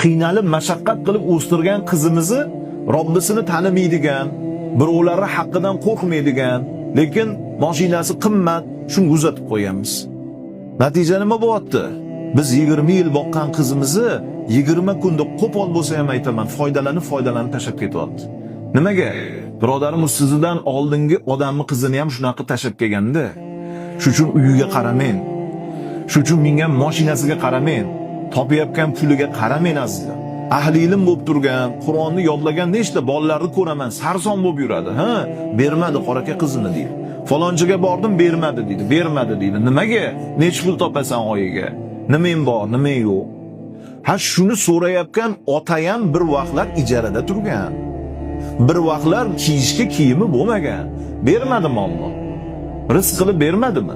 Qiynalib, mashaqqat qilib o'stirgan qizimizni Robbisini tanimaydigan, birovlari haqqidan qo'rqmaydigan, lekin mashinasi qimmat, shunga uzatib qo'yamiz. Natija nima bo'lyapti? Biz 20 yil boqqan qizimizni 20 kunda qo'pol bo'lsa ham aytaman, foydalanib tashlab ketyapti. Nimaga? Birodarimiz sizdan oldingi odamning qizini ham shunaqa tashlab kelganda, shu uchun uyiga qaramang. Shu uchun mingan mashinasiga qaramang. Topayotgan puliga qaramang azizlar. Ahli ilm bo'lib turgan, Qur'onni yodlagan nechta bolalarni ko'raman, sarson bo'lib yuradi. Bermadi qoraka qizini deydi. Falonchiga bordim, bermadi deydi. Nimaga? Nech pul topasan oyiga? Nimang bor, nimang yo'q? Shuni so'rayotgan ota ham bir vaqtlar ijarada turgan. Bir vaqtlar kiyishga kiyimi bo'lmagan. Bermadimi Alloh? Rizq qilib bermadimi?